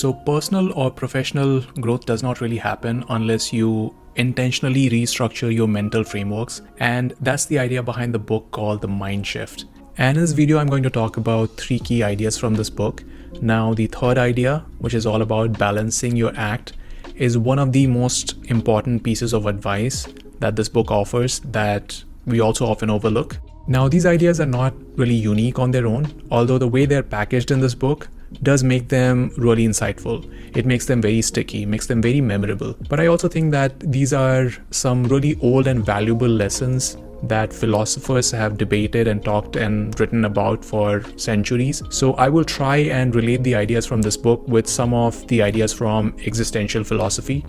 So personal or professional growth does not really happen unless you intentionally restructure your mental frameworks. And that's the idea behind the book called The Mind Shift. And in this video, I'm going to talk about 3 key ideas from this book. Now, the third idea, which is all about balancing your act, is one of the most important pieces of advice that this book offers that we also often overlook. Now, these ideas are not really unique on their own, although the way they're packaged in this book does make them really insightful. It makes them very sticky, makes them very memorable. But I also think that these are some really old and valuable lessons that philosophers have debated and talked and written about for centuries. So I will try and relate the ideas from this book with some of the ideas from existential philosophy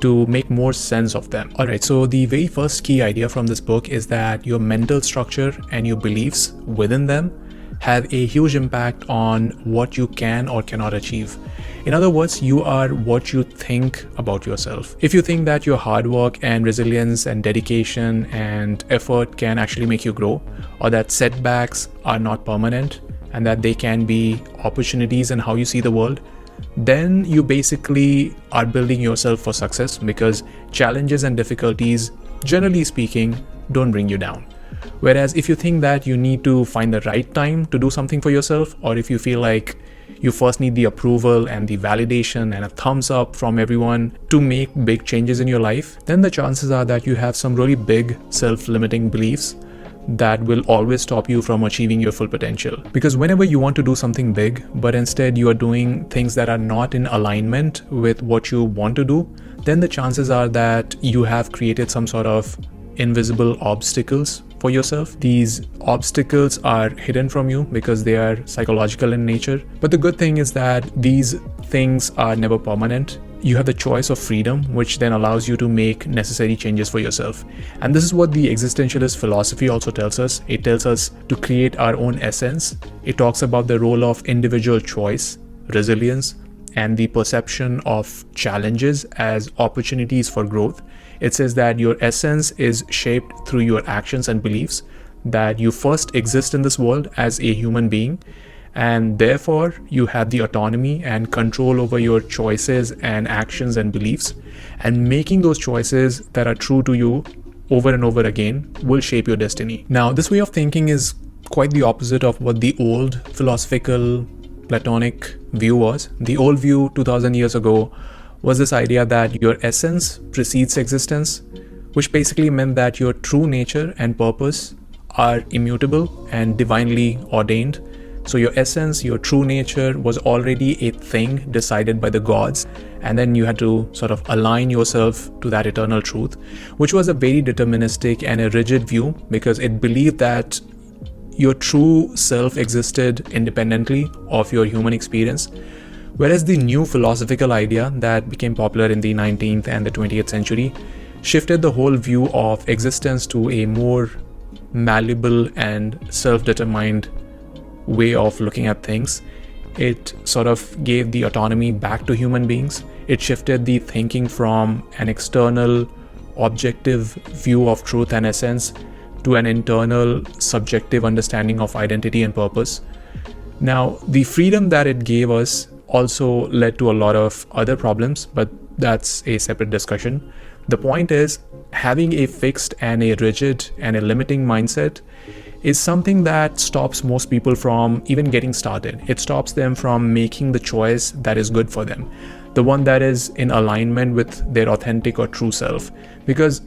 to make more sense of them. Alright, so the very first key idea from this book is that your mental structure and your beliefs within them have a huge impact on what you can or cannot achieve. In other words, you are what you think about yourself. If you think that your hard work and resilience and dedication and effort can actually make you grow, or that setbacks are not permanent and that they can be opportunities in how you see the world, then you basically are building yourself for success, because challenges and difficulties, generally speaking, don't bring you down. Whereas if you think that you need to find the right time to do something for yourself, or if you feel like you first need the approval and the validation and a thumbs up from everyone to make big changes in your life, then the chances are that you have some really big self-limiting beliefs that will always stop you from achieving your full potential. Because whenever you want to do something big, but instead you are doing things that are not in alignment with what you want to do, then the chances are that you have created some sort of invisible obstacles for yourself. These obstacles are hidden from you because they are psychological in nature. But the good thing is that these things are never permanent. You have the choice of freedom, which then allows you to make necessary changes for yourself. And this is what the existentialist philosophy also tells us. It tells us to create our own essence. It talks about the role of individual choice, resilience, and the perception of challenges as opportunities for growth. It says that your essence is shaped through your actions and beliefs, that you first exist in this world as a human being, and therefore you have the autonomy and control over your choices and actions and beliefs, and making those choices that are true to you over and over again will shape your destiny. Now, this way of thinking is quite the opposite of what the old philosophical Platonic view was. The old view 2000 years ago was this idea that your essence precedes existence, which basically meant that your true nature and purpose are immutable and divinely ordained. So your essence, your true nature was already a thing decided by the gods, and then you had to sort of align yourself to that eternal truth, which was a very deterministic and a rigid view, because it believed that your true self existed independently of your human experience. Whereas the new philosophical idea that became popular in the 19th and the 20th century shifted the whole view of existence to a more malleable and self-determined way of looking at things. It sort of gave the autonomy back to human beings. It shifted the thinking from an external, objective view of truth and essence to an internal, subjective understanding of identity and purpose. Now, the freedom that it gave us also led to a lot of other problems, but that's a separate discussion. The point is, having a fixed and a rigid and a limiting mindset is something that stops most people from even getting started. It stops them from making the choice that is good for them, the one that is in alignment with their authentic or true self, because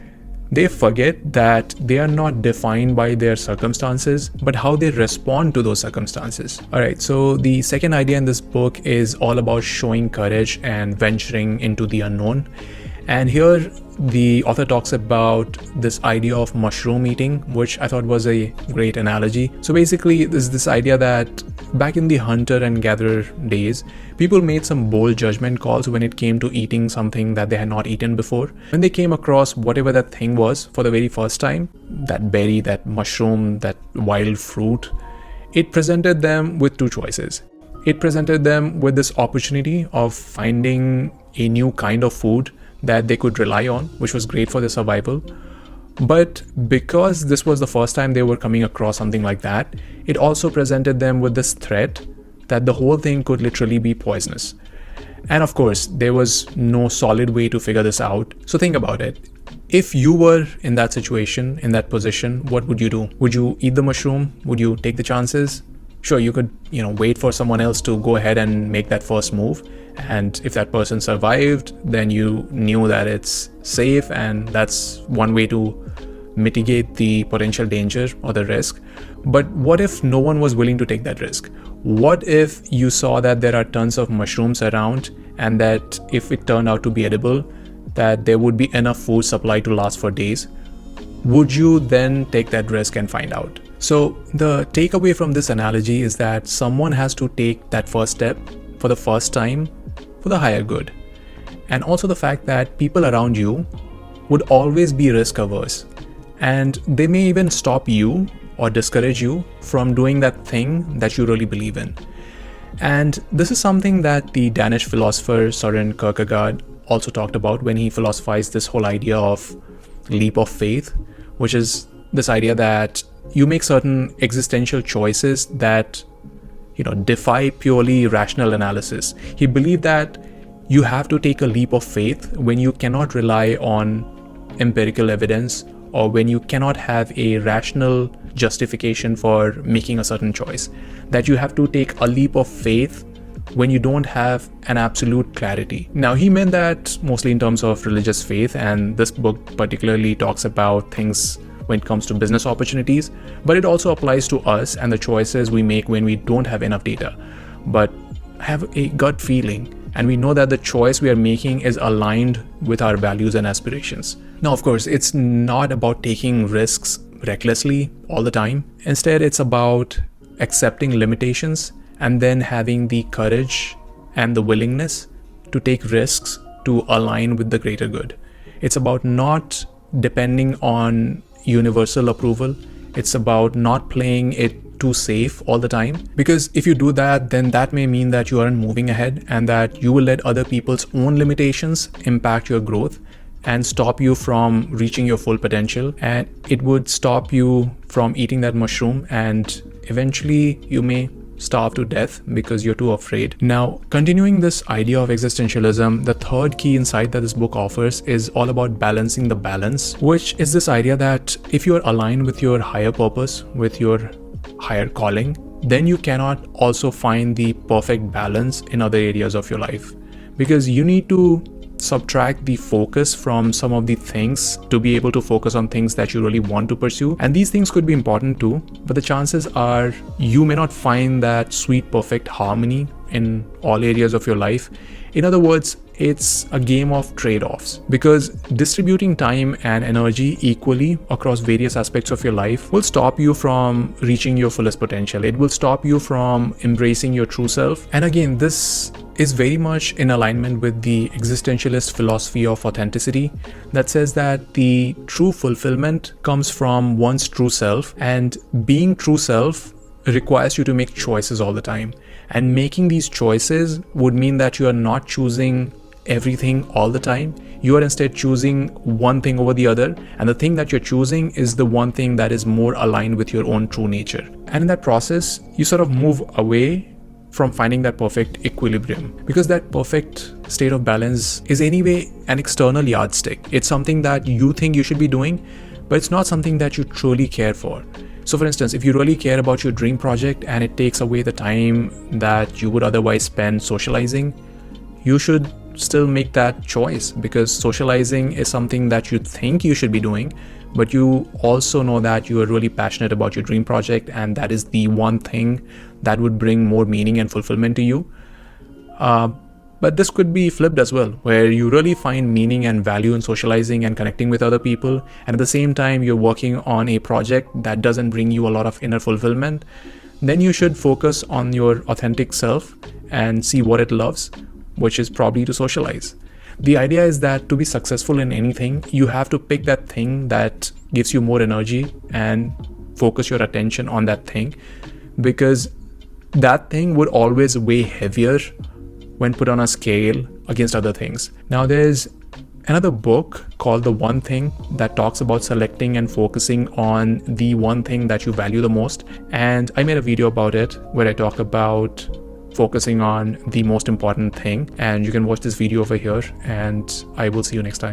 they forget that they are not defined by their circumstances, but how they respond to those circumstances. Alright, so the second idea in this book is all about showing courage and venturing into the unknown. And here the author talks about this idea of mushroom eating, which I thought was a great analogy. So basically, there's this idea that back in the hunter and gatherer days, people made some bold judgment calls when it came to eating something that they had not eaten before. When they came across whatever that thing was for the very first time, that berry, that mushroom, that wild fruit, it presented them with 2 choices. It presented them with this opportunity of finding a new kind of food that they could rely on, which was great for their survival. But because this was the first time they were coming across something like that, it also presented them with this threat that the whole thing could literally be poisonous. And of course, there was no solid way to figure this out. So think about it. If you were in that situation, in that position, what would you do? Would you eat the mushroom? Would you take the chances? Sure, you could, wait for someone else to go ahead and make that first move. And if that person survived, then you knew that it's safe, and that's one way to mitigate the potential danger or the risk. But what if no one was willing to take that risk? What if you saw that there are tons of mushrooms around, and that if it turned out to be edible, that there would be enough food supply to last for days? Would you then take that risk and find out? So the takeaway from this analogy is that someone has to take that first step for the first time for the higher good. And also the fact that people around you would always be risk averse, and they may even stop you or discourage you from doing that thing that you really believe in. And this is something that the Danish philosopher Søren Kierkegaard also talked about when he philosophized this whole idea of leap of faith, which is this idea that you make certain existential choices that defy purely rational analysis. He believed that you have to take a leap of faith when you cannot rely on empirical evidence, or when you cannot have a rational justification for making a certain choice. That you have to take a leap of faith when you don't have an absolute clarity. Now, he meant that mostly in terms of religious faith, and this book particularly talks about things when it comes to business opportunities, but it also applies to us and the choices we make when we don't have enough data, but have a gut feeling, and we know that the choice we are making is aligned with our values and aspirations. Now, of course, it's not about taking risks recklessly all the time. Instead, it's about accepting limitations and then having the courage and the willingness to take risks to align with the greater good. It's about not depending on universal approval. It's about not playing it too safe all the time, because if you do that, then that may mean that you aren't moving ahead, and that you will let other people's own limitations impact your growth and stop you from reaching your full potential, and it would stop you from eating that mushroom, and eventually you may starve to death because you're too afraid. Now, continuing this idea of existentialism, the third key insight that this book offers is all about balancing the balance, which is this idea that if you're aligned with your higher purpose, with your higher calling, then you cannot also find the perfect balance in other areas of your life, because you need to subtract the focus from some of the things to be able to focus on things that you really want to pursue. And these things could be important too, but the chances are you may not find that sweet, perfect harmony in all areas of your life. In other words, it's a game of trade-offs, because distributing time and energy equally across various aspects of your life will stop you from reaching your fullest potential. It will stop you from embracing your true self. And again, this is very much in alignment with the existentialist philosophy of authenticity that says that the true fulfillment comes from one's true self, and being true self requires you to make choices all the time. And making these choices would mean that you are not choosing everything all the time. You are instead choosing one thing over the other, and the thing that you're choosing is the one thing that is more aligned with your own true nature. And in that process, you sort of move away from finding that perfect equilibrium, because that perfect state of balance is anyway an external yardstick. It's something that you think you should be doing, but it's not something that you truly care for. So for instance, if you really care about your dream project and it takes away the time that you would otherwise spend socializing, you should still make that choice, because socializing is something that you think you should be doing, but you also know that you are really passionate about your dream project, and that is the one thing that would bring more meaning and fulfillment to you. But this could be flipped as well, where you really find meaning and value in socializing and connecting with other people, and at the same time you're working on a project that doesn't bring you a lot of inner fulfillment. Then you should focus on your authentic self and see what it loves, which is probably to socialize. The idea is that to be successful in anything, you have to pick that thing that gives you more energy and focus your attention on that thing, because that thing would always weigh heavier when put on a scale against other things. Now, there's another book called The One Thing that talks about selecting and focusing on the one thing that you value the most. And I made a video about it where I talk about focusing on the most important thing. And you can watch this video over here, and I will see you next time.